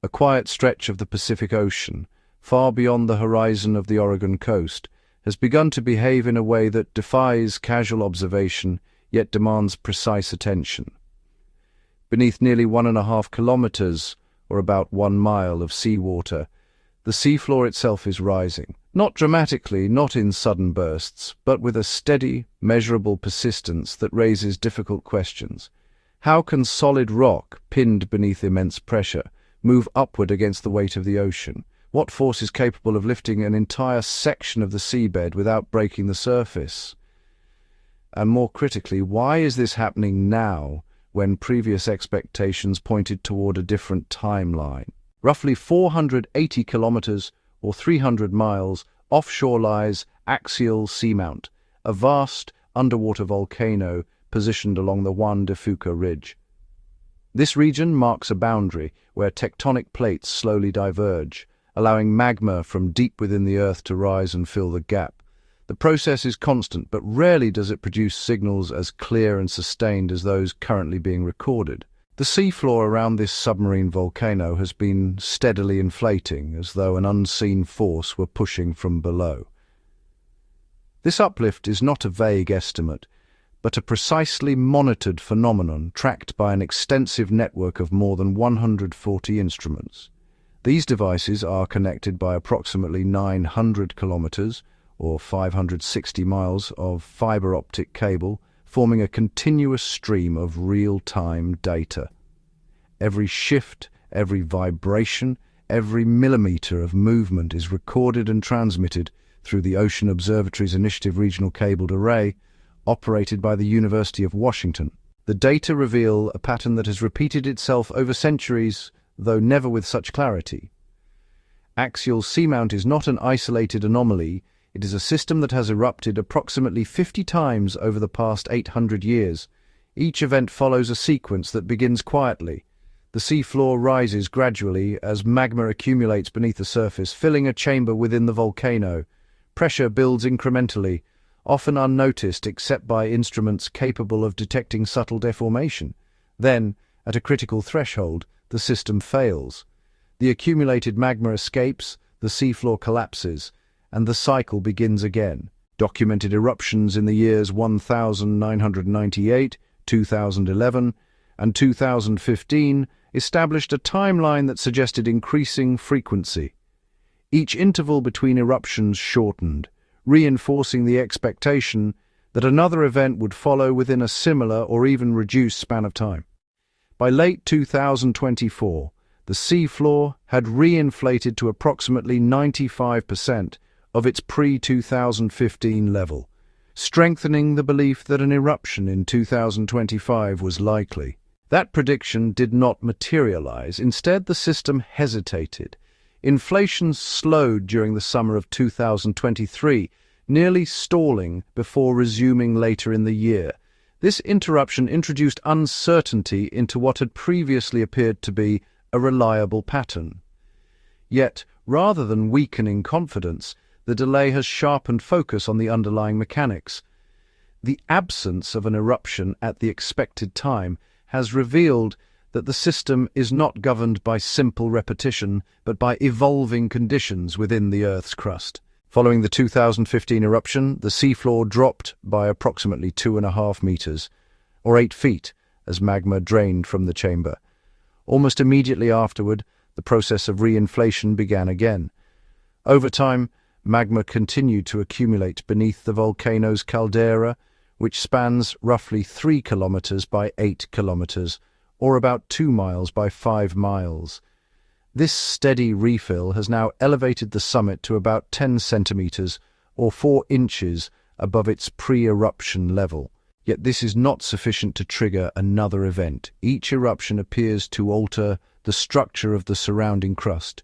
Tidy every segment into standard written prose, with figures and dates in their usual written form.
a quiet stretch of the Pacific Ocean, far beyond the horizon of the Oregon coast, has begun to behave in a way that defies casual observation, yet demands precise attention. Beneath nearly 1.5 kilometers, or about 1 mile of seawater, the seafloor itself is rising, not dramatically, not in sudden bursts, but with a steady, measurable persistence that raises difficult questions. How can solid rock, pinned beneath immense pressure, move upward against the weight of the ocean? What force is capable of lifting an entire section of the seabed without breaking the surface? And more critically, why is this happening now when previous expectations pointed toward a different timeline? Roughly 480 kilometers, or 300 miles, offshore lies Axial Seamount, a vast underwater volcano positioned along the Juan de Fuca Ridge. This region marks a boundary where tectonic plates slowly diverge, allowing magma from deep within the Earth to rise and fill the gap. The process is constant, but rarely does it produce signals as clear and sustained as those currently being recorded. The seafloor around this submarine volcano has been steadily inflating, as though an unseen force were pushing from below. This uplift is not a vague estimate, but a precisely monitored phenomenon tracked by an extensive network of more than 140 instruments. These devices are connected by approximately 900 kilometers, or 560 miles, of fiber optic cable, forming a continuous stream of real-time data. Every shift, every vibration, every millimeter of movement is recorded and transmitted through the Ocean Observatory's Initiative Regional Cabled Array, operated by the University of Washington. The data reveal a pattern that has repeated itself over centuries, though never with such clarity. Axial Seamount is not an isolated anomaly. It is a system that has erupted approximately 50 times over the past 800 years. Each event follows a sequence that begins quietly. The seafloor rises gradually as magma accumulates beneath the surface, filling a chamber within the volcano. Pressure builds incrementally, often unnoticed except by instruments capable of detecting subtle deformation. Then, at a critical threshold, the system fails. The accumulated magma escapes, the seafloor collapses, and the cycle begins again. Documented eruptions in the years 1998, 2011, and 2015 established a timeline that suggested increasing frequency. Each interval between eruptions shortened, reinforcing the expectation that another event would follow within a similar or even reduced span of time. By late 2024, the seafloor had reinflated to approximately 95% of its pre-2015 level, strengthening the belief that an eruption in 2025 was likely. That prediction did not materialize. Instead, the system hesitated. Inflation slowed during the summer of 2023, nearly stalling before resuming later in the year. This interruption introduced uncertainty into what had previously appeared to be a reliable pattern. Yet, rather than weakening confidence, the delay has sharpened focus on the underlying mechanics. The absence of an eruption at the expected time has revealed that the system is not governed by simple repetition, but by evolving conditions within the Earth's crust. Following the 2015 eruption, the seafloor dropped by approximately 2.5 meters, or 8 feet, as magma drained from the chamber. Almost immediately afterward, the process of reinflation began again. Over time, magma continued to accumulate beneath the volcano's caldera, which spans roughly 3 kilometers by 8 kilometers, or about 2 miles by 5 miles. This steady refill has now elevated the summit to about 10 centimeters, or 4 inches, above its pre-eruption level. Yet this is not sufficient to trigger another event. Each eruption appears to alter the structure of the surrounding crust.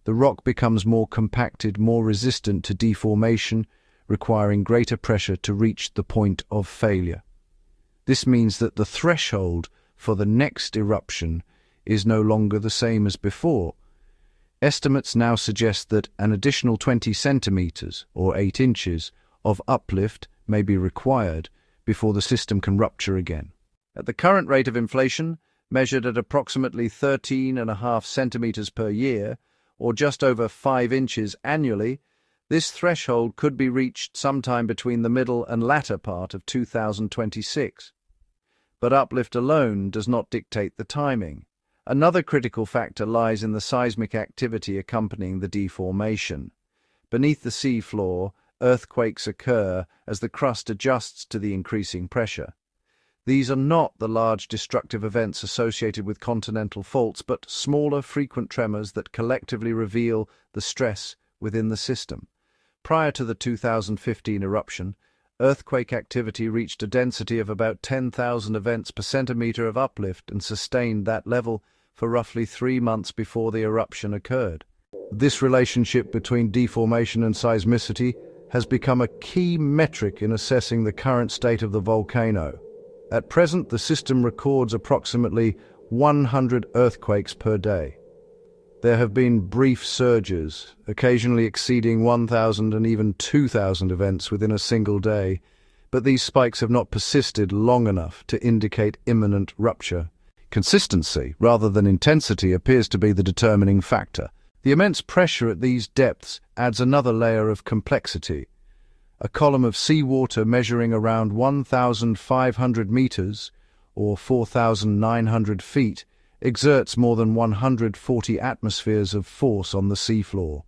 The rock becomes more compacted, more resistant to deformation, requiring greater pressure to reach the point of failure. This means that the threshold for the next eruption is no longer the same as before. Estimates now suggest that an additional 20 centimeters, or 8 inches, of uplift may be required before the system can rupture again. At the current rate of inflation, measured at approximately 13.5 centimeters per year, or just over 5 inches annually, this threshold could be reached sometime between the middle and latter part of 2026. But uplift alone does not dictate the timing. Another critical factor lies in the seismic activity accompanying the deformation. Beneath the seafloor, earthquakes occur as the crust adjusts to the increasing pressure. These are not the large destructive events associated with continental faults, but smaller, frequent tremors that collectively reveal the stress within the system. Prior to the 2015 eruption, earthquake activity reached a density of about 10,000 events per centimeter of uplift and sustained that level for roughly 3 months before the eruption occurred. This relationship between deformation and seismicity has become a key metric in assessing the current state of the volcano. At present, the system records approximately 100 earthquakes per day. There have been brief surges, occasionally exceeding 1,000 and even 2,000 events within a single day, but these spikes have not persisted long enough to indicate imminent rupture. Consistency, rather than intensity, appears to be the determining factor. The immense pressure at these depths adds another layer of complexity. A column of seawater measuring around 1,500 meters, or 4,900 feet, exerts more than 140 atmospheres of force on the seafloor.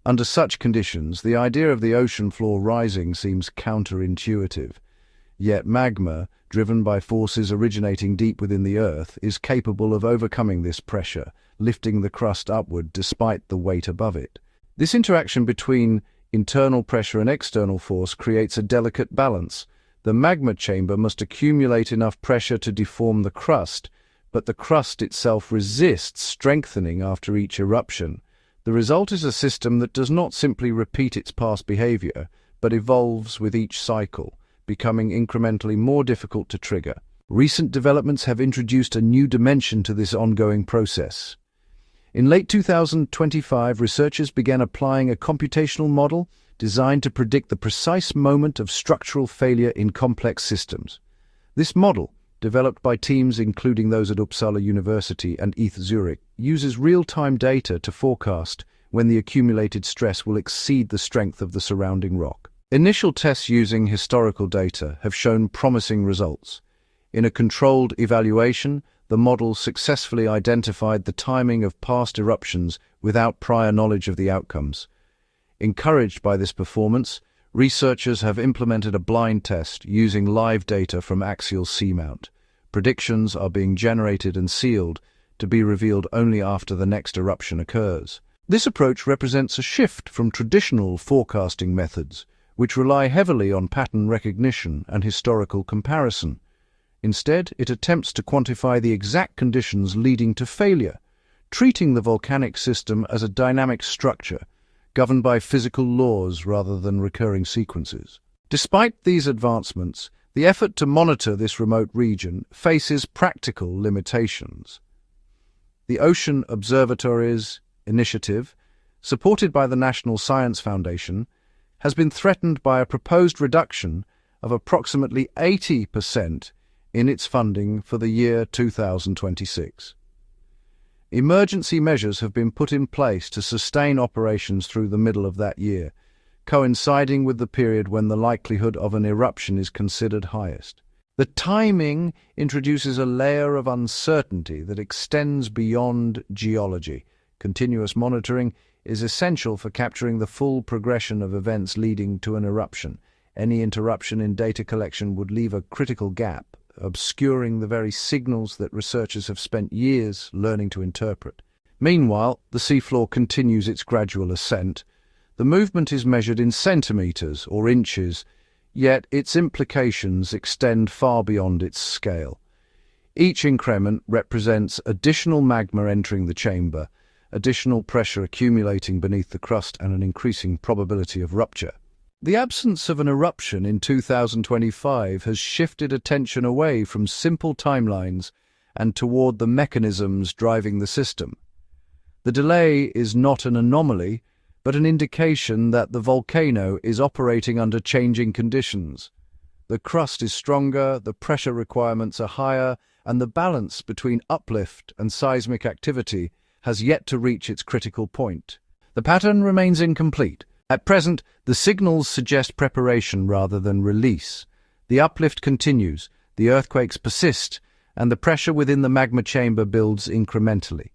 Under such conditions, the idea of the ocean floor rising seems counterintuitive. Yet magma, driven by forces originating deep within the earth, is capable of overcoming this pressure, lifting the crust upward despite the weight above it. This interaction between internal pressure and external force creates a delicate balance. The magma chamber must accumulate enough pressure to deform the crust, but the crust itself resists strengthening after each eruption. The result is a system that does not simply repeat its past behavior, but evolves with each cycle, becoming incrementally more difficult to trigger. Recent developments have introduced a new dimension to this ongoing process. In late 2025, researchers began applying a computational model designed to predict the precise moment of structural failure in complex systems. This model, developed by teams including those at Uppsala University and ETH Zurich, uses real-time data to forecast when the accumulated stress will exceed the strength of the surrounding rock. Initial tests using historical data have shown promising results. In a controlled evaluation, the model successfully identified the timing of past eruptions without prior knowledge of the outcomes. Encouraged by this performance, researchers have implemented a blind test using live data from axial seamount. Predictions are being generated and sealed to be revealed only after the next eruption occurs. This approach represents a shift from traditional forecasting methods, which rely heavily on pattern recognition and historical comparison. Instead, it attempts to quantify the exact conditions leading to failure, treating the volcanic system as a dynamic structure, governed by physical laws rather than recurring sequences. Despite these advancements, the effort to monitor this remote region faces practical limitations. The Ocean Observatories initiative, supported by the National Science Foundation, has been threatened by a proposed reduction of approximately 80% in its funding for the year 2026. Emergency measures have been put in place to sustain operations through the middle of that year, coinciding with the period when the likelihood of an eruption is considered highest. The timing introduces a layer of uncertainty that extends beyond geology. Continuous monitoring is essential for capturing the full progression of events leading to an eruption. Any interruption in data collection would leave a critical gap, obscuring the very signals that researchers have spent years learning to interpret. Meanwhile, the seafloor continues its gradual ascent. The movement is measured in centimeters or inches, yet its implications extend far beyond its scale. Each increment represents additional magma entering the chamber, additional pressure accumulating beneath the crust, and an increasing probability of rupture. The absence of an eruption in 2025 has shifted attention away from simple timelines and toward the mechanisms driving the system. The delay is not an anomaly, but an indication that the volcano is operating under changing conditions. The crust is stronger, the pressure requirements are higher, and the balance between uplift and seismic activity has yet to reach its critical point. The pattern remains incomplete. At present, the signals suggest preparation rather than release. The uplift continues, the earthquakes persist, and the pressure within the magma chamber builds incrementally.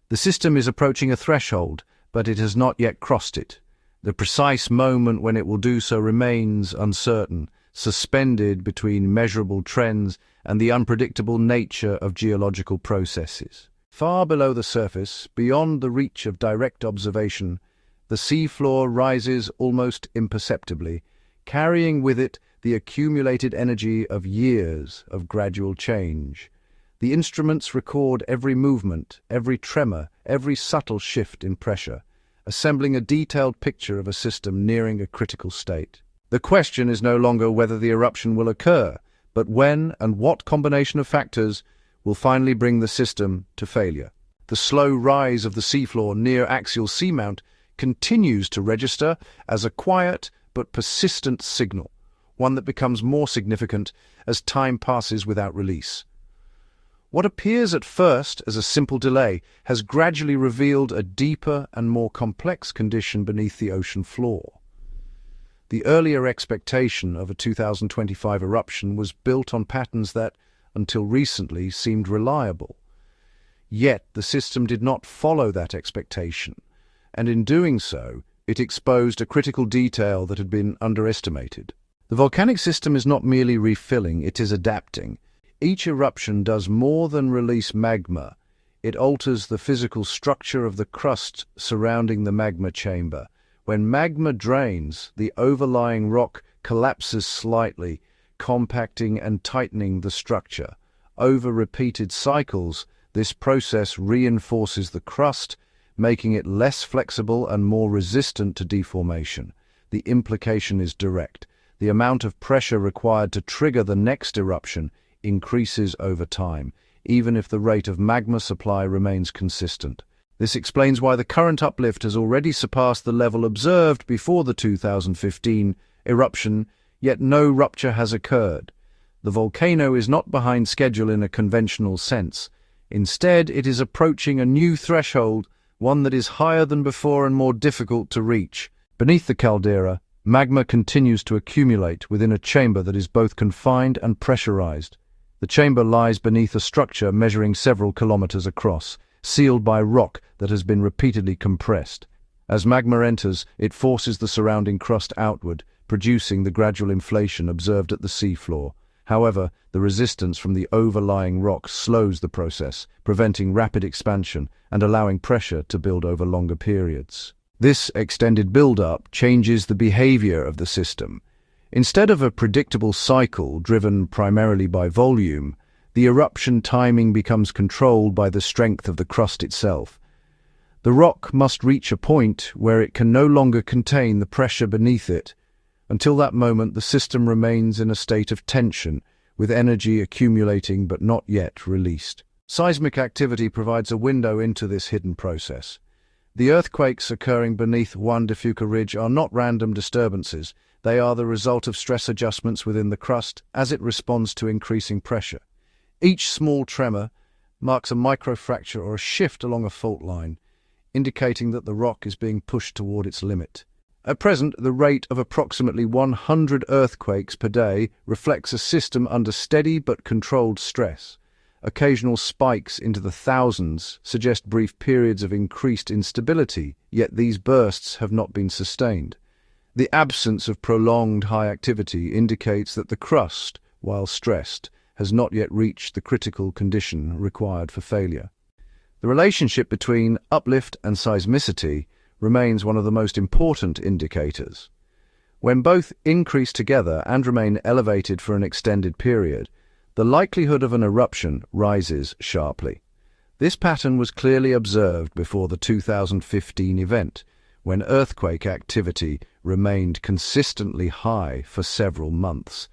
The system is approaching a threshold, but it has not yet crossed it. The precise moment when it will do so remains uncertain, suspended between measurable trends and the unpredictable nature of geological processes. Far below the surface, beyond the reach of direct observation, the seafloor rises almost imperceptibly, carrying with it the accumulated energy of years of gradual change. The instruments record every movement, every tremor, every subtle shift in pressure, assembling a detailed picture of a system nearing a critical state. The question is no longer whether the eruption will occur, but when and what combination of factors will finally bring the system to failure. The slow rise of the seafloor near axial seamount continues to register as a quiet but persistent signal, one that becomes more significant as time passes without release. What appears at first as a simple delay has gradually revealed a deeper and more complex condition beneath the ocean floor. The earlier expectation of a 2025 eruption was built on patterns that, until recently, seemed reliable. Yet the system did not follow that expectation, and in doing so, it exposed a critical detail that had been underestimated. The volcanic system is not merely refilling, it is adapting. Each eruption does more than release magma. It alters the physical structure of the crust surrounding the magma chamber. When magma drains, the overlying rock collapses slightly, compacting and tightening the structure. Over repeated cycles, this process reinforces the crust, making it less flexible and more resistant to deformation. The implication is direct. The amount of pressure required to trigger the next eruption increases over time, even if the rate of magma supply remains consistent. This explains why the current uplift has already surpassed the level observed before the 2015 eruption, yet no rupture has occurred. The volcano is not behind schedule in a conventional sense. Instead, it is approaching a new threshold, one that is higher than before and more difficult to reach. Beneath the caldera, magma continues to accumulate within a chamber that is both confined and pressurized. The chamber lies beneath a structure measuring several kilometers across, sealed by rock that has been repeatedly compressed. As magma enters, it forces the surrounding crust outward, producing the gradual inflation observed at the seafloor. However, the resistance from the overlying rock slows the process, preventing rapid expansion and allowing pressure to build over longer periods. This extended build-up changes the behavior of the system. Instead of a predictable cycle driven primarily by volume, the eruption timing becomes controlled by the strength of the crust itself. The rock must reach a point where it can no longer contain the pressure beneath it. Until that moment, the system remains in a state of tension, with energy accumulating but not yet released. Seismic activity provides a window into this hidden process. The earthquakes occurring beneath Juan de Fuca Ridge are not random disturbances. They are the result of stress adjustments within the crust as it responds to increasing pressure. Each small tremor marks a microfracture or a shift along a fault line, indicating that the rock is being pushed toward its limit. At present, the rate of approximately 100 earthquakes per day reflects a system under steady but controlled stress. Occasional spikes into the thousands suggest brief periods of increased instability, yet these bursts have not been sustained. The absence of prolonged high activity indicates that the crust, while stressed, has not yet reached the critical condition required for failure. The relationship between uplift and seismicity remains one of the most important indicators. When both increase together and remain elevated for an extended period, the likelihood of an eruption rises sharply. This pattern was clearly observed before the 2015 event, when earthquake activity remained consistently high for several months.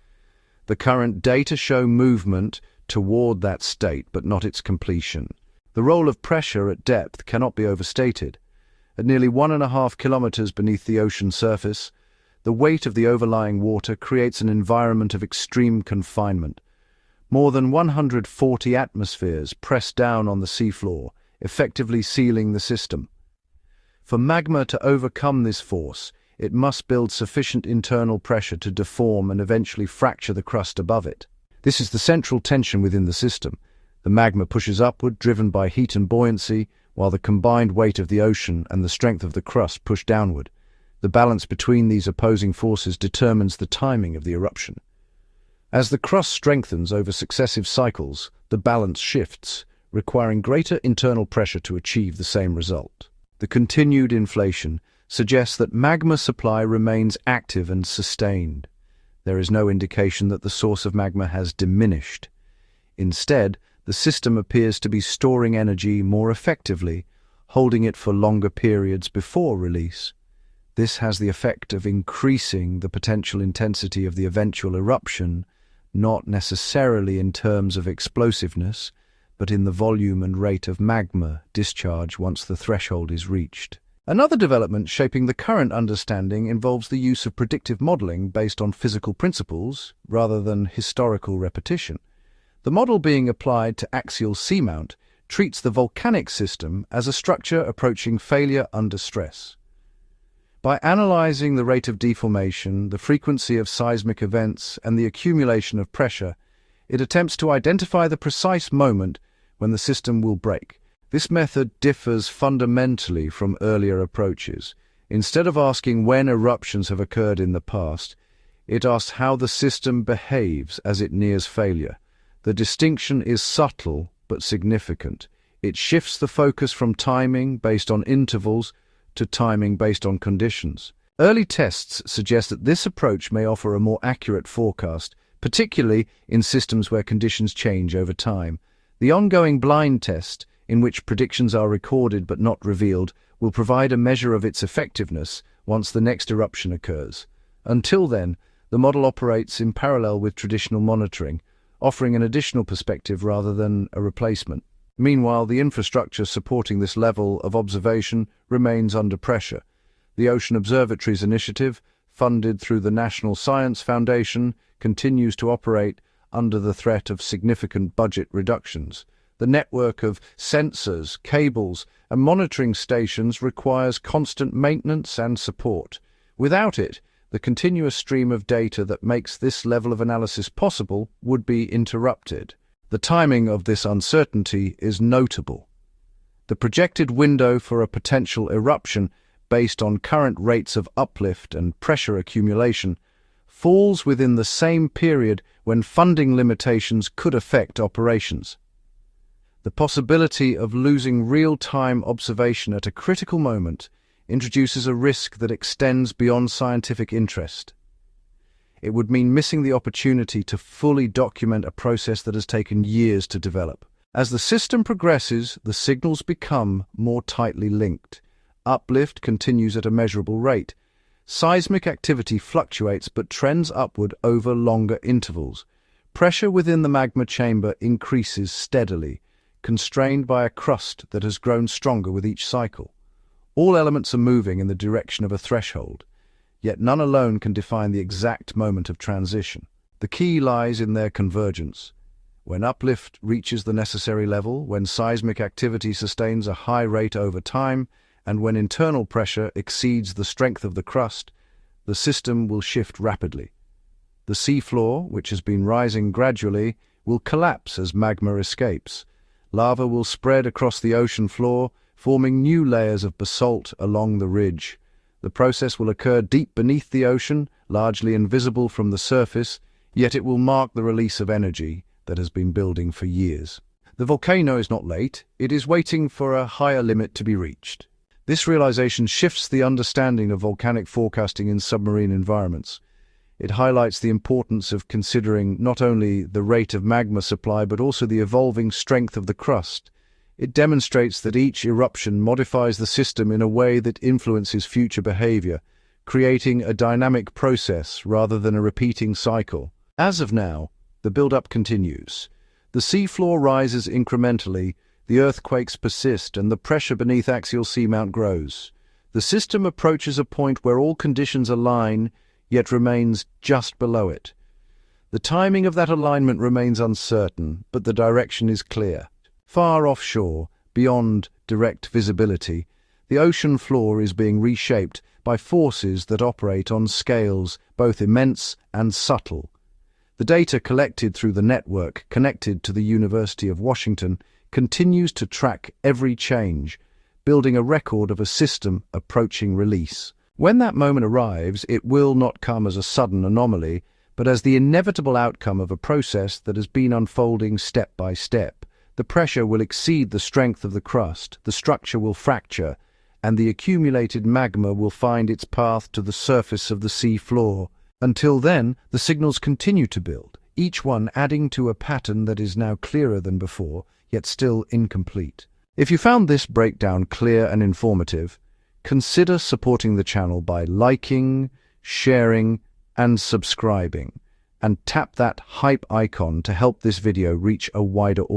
The current data show movement toward that state, but not its completion. The role of pressure at depth cannot be overstated. At nearly 1.5 kilometers beneath the ocean surface, the weight of the overlying water creates an environment of extreme confinement. More than 140 atmospheres press down on the seafloor, effectively sealing the system. For magma to overcome this force, it must build sufficient internal pressure to deform and eventually fracture the crust above it. This is the central tension within the system. The magma pushes upward, driven by heat and buoyancy, while the combined weight of the ocean and the strength of the crust push downward. The balance between these opposing forces determines the timing of the eruption. As the crust strengthens over successive cycles, the balance shifts, requiring greater internal pressure to achieve the same result. The continued inflation suggests that magma supply remains active and sustained. There is no indication that the source of magma has diminished. Instead, the system appears to be storing energy more effectively, holding it for longer periods before release. This has the effect of increasing the potential intensity of the eventual eruption, not necessarily in terms of explosiveness, but in the volume and rate of magma discharge once the threshold is reached. Another development shaping the current understanding involves the use of predictive modeling based on physical principles rather than historical repetition. The model being applied to axial seamount treats the volcanic system as a structure approaching failure under stress. By analyzing the rate of deformation, the frequency of seismic events, and the accumulation of pressure, it attempts to identify the precise moment when the system will break. This method differs fundamentally from earlier approaches. Instead of asking when eruptions have occurred in the past, it asks how the system behaves as it nears failure. The distinction is subtle but significant. It shifts the focus from timing based on intervals to timing based on conditions. Early tests suggest that this approach may offer a more accurate forecast, particularly in systems where conditions change over time. The ongoing blind test, in which predictions are recorded but not revealed, will provide a measure of its effectiveness once the next eruption occurs. Until then, the model operates in parallel with traditional monitoring, offering an additional perspective rather than a replacement. Meanwhile, the infrastructure supporting this level of observation remains under pressure. The Ocean Observatories Initiative, funded through the National Science Foundation, continues to operate under the threat of significant budget reductions. The network of sensors, cables, and monitoring stations requires constant maintenance and support. Without it, the continuous stream of data that makes this level of analysis possible would be interrupted. The timing of this uncertainty is notable. The projected window for a potential eruption, based on current rates of uplift and pressure accumulation, falls within the same period when funding limitations could affect operations. The possibility of losing real-time observation at a critical moment introduces a risk that extends beyond scientific interest. It would mean missing the opportunity to fully document a process that has taken years to develop. As the system progresses, the signals become more tightly linked. Uplift continues at a measurable rate. Seismic activity fluctuates but trends upward over longer intervals. Pressure within the magma chamber increases steadily, constrained by a crust that has grown stronger with each cycle. All elements are moving in the direction of a threshold, yet none alone can define the exact moment of transition. The key lies in their convergence. When uplift reaches the necessary level, when seismic activity sustains a high rate over time, and when internal pressure exceeds the strength of the crust, the system will shift rapidly. The seafloor, which has been rising gradually, will collapse as magma escapes. Lava will spread across the ocean floor, forming new layers of basalt along the ridge. The process will occur deep beneath the ocean, largely invisible from the surface, yet it will mark the release of energy that has been building for years. The volcano is not late, it is waiting for a higher limit to be reached. This realization shifts the understanding of volcanic forecasting in submarine environments. It highlights the importance of considering not only the rate of magma supply but also the evolving strength of the crust. It demonstrates that each eruption modifies the system in a way that influences future behavior, creating a dynamic process rather than a repeating cycle. As of now, the build-up continues. The seafloor rises incrementally, the earthquakes persist, and the pressure beneath axial seamount grows. The system approaches a point where all conditions align, yet remains just below it. The The timing of that alignment remains uncertain, but the direction is clear. Far offshore, beyond direct visibility, the ocean floor is being reshaped by forces that operate on scales both immense and subtle. The data collected through the network connected to the University of Washington continues to track every change, building a record of a system approaching release. When that moment arrives, it will not come as a sudden anomaly, but as the inevitable outcome of a process that has been unfolding step by step. The pressure will exceed the strength of the crust, the structure will fracture, and the accumulated magma will find its path to the surface of the sea floor. Until then, the signals continue to build, each one adding to a pattern that is now clearer than before, yet still incomplete. If you found this breakdown clear and informative, consider supporting the channel by liking, sharing, and subscribing, and tap that hype icon to help this video reach a wider audience.